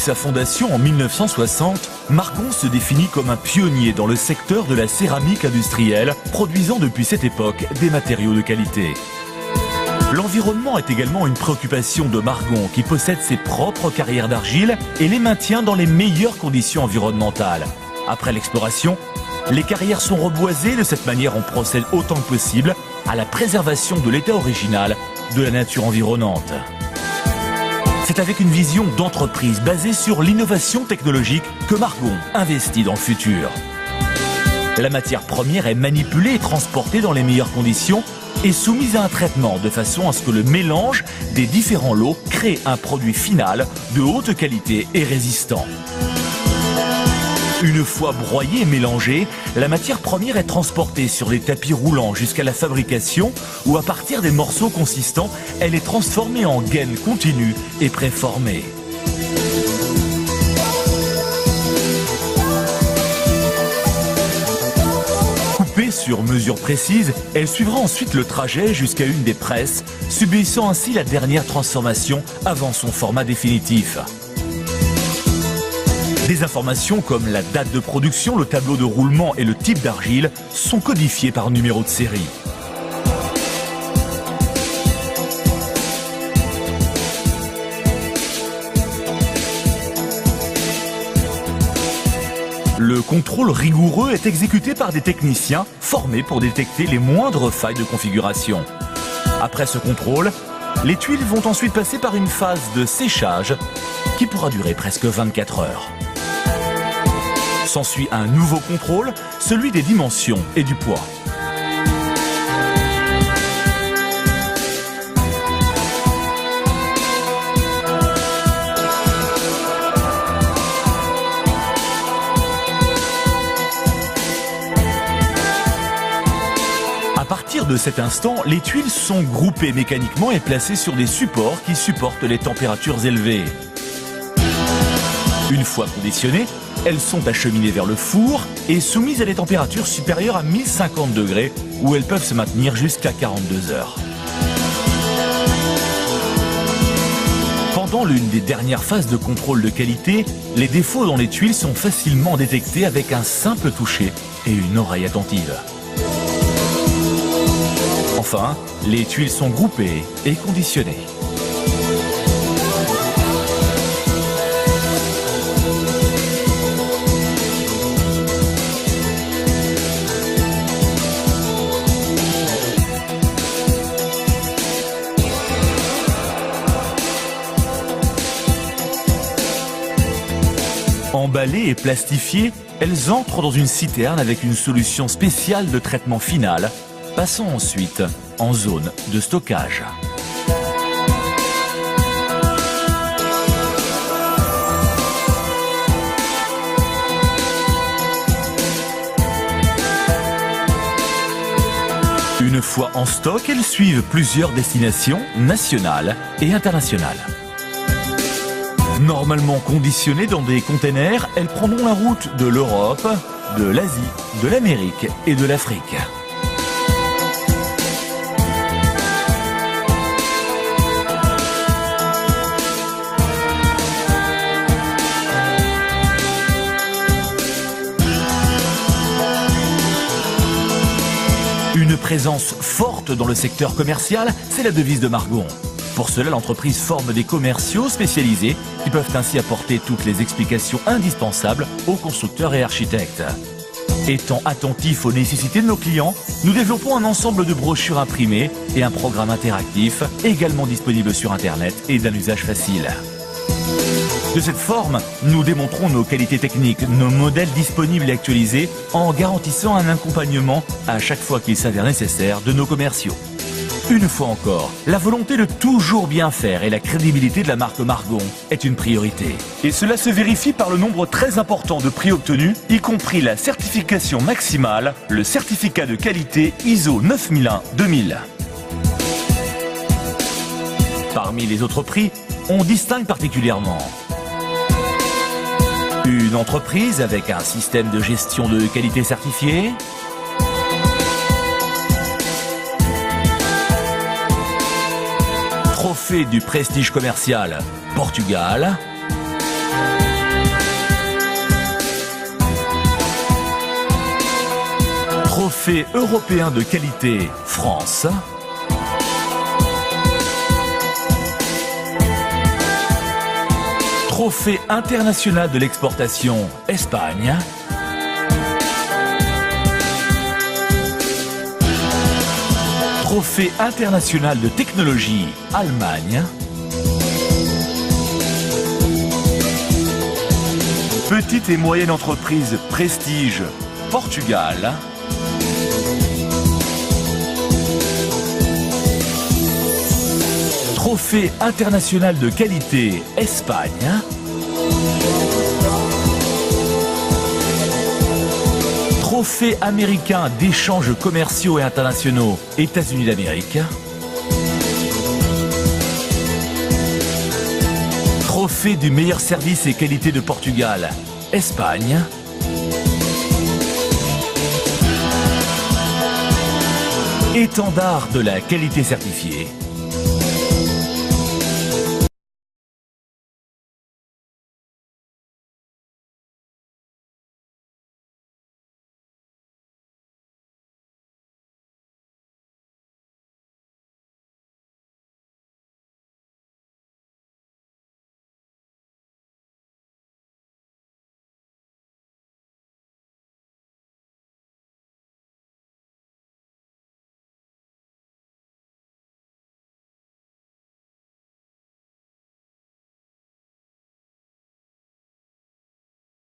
sa fondation en 1960, Margon se définit comme un pionnier dans le secteur de la céramique industrielle, produisant depuis cette époque des matériaux de qualité. L'environnement est également une préoccupation de Margon, qui possède ses propres carrières d'argile et les maintient dans les meilleures conditions environnementales. Après l'exploration, les carrières sont reboisées. De cette manière, on procède autant que possible à la préservation de l'état original de la nature environnante. C'est avec une vision d'entreprise basée sur l'innovation technologique que Margon investit dans le futur. La matière première est manipulée et transportée dans les meilleures conditions et soumise à un traitement de façon à ce que le mélange des différents lots crée un produit final de haute qualité et résistant. Une fois broyée et mélangée, la matière première est transportée sur des tapis roulants jusqu'à la fabrication où, à partir des morceaux consistants, elle est transformée en gaine continue et préformée. Coupée sur mesure précise, elle suivra ensuite le trajet jusqu'à une des presses, subissant ainsi la dernière transformation avant son format définitif. Des informations comme la date de production, le tableau de roulement et le type d'argile sont codifiées par numéro de série. Le contrôle rigoureux est exécuté par des techniciens formés pour détecter les moindres failles de configuration. Après ce contrôle, les tuiles vont ensuite passer par une phase de séchage qui pourra durer presque 24 heures. S'ensuit un nouveau contrôle, celui des dimensions et du poids. À partir de cet instant, les tuiles sont groupées mécaniquement et placées sur des supports qui supportent les températures élevées. Une fois conditionnées, elles sont acheminées vers le four et soumises à des températures supérieures à 1050 degrés où elles peuvent se maintenir jusqu'à 42 heures. Pendant l'une des dernières phases de contrôle de qualité, les défauts dans les tuiles sont facilement détectés avec un simple toucher et une oreille attentive. Enfin, les tuiles sont groupées et conditionnées. Emballées et plastifiées, elles entrent dans une citerne avec une solution spéciale de traitement final, passant ensuite en zone de stockage. Une fois en stock, elles suivent plusieurs destinations nationales et internationales. Normalement conditionnées dans des containers, elles prendront la route de l'Europe, de l'Asie, de l'Amérique et de l'Afrique. Une présence forte dans le secteur commercial, c'est la devise de Margon. Pour cela, l'entreprise forme des commerciaux spécialisés qui peuvent ainsi apporter toutes les explications indispensables aux constructeurs et architectes. Étant attentifs aux nécessités de nos clients, nous développons un ensemble de brochures imprimées et un programme interactif également disponible sur Internet et d'un usage facile. De cette forme, nous démontrons nos qualités techniques, nos modèles disponibles et actualisés en garantissant un accompagnement à chaque fois qu'il s'avère nécessaire de nos commerciaux. Une fois encore, la volonté de toujours bien faire et la crédibilité de la marque Margon est une priorité. Et cela se vérifie par le nombre très important de prix obtenus, y compris la certification maximale, le certificat de qualité ISO 9001-2000. Parmi les autres prix, on distingue particulièrement une entreprise avec un système de gestion de qualité certifié, trophée du prestige commercial Portugal, Trophée européen de qualité France. Trophée international de l'exportation Espagne. Trophée international de technologie Allemagne. Petite et moyenne entreprise prestige Portugal. Trophée international de qualité Espagne. Trophée américain d'échanges commerciaux et internationaux États-Unis d'Amérique. Trophée du meilleur service et qualité de Portugal Espagne. Étendard de la qualité certifiée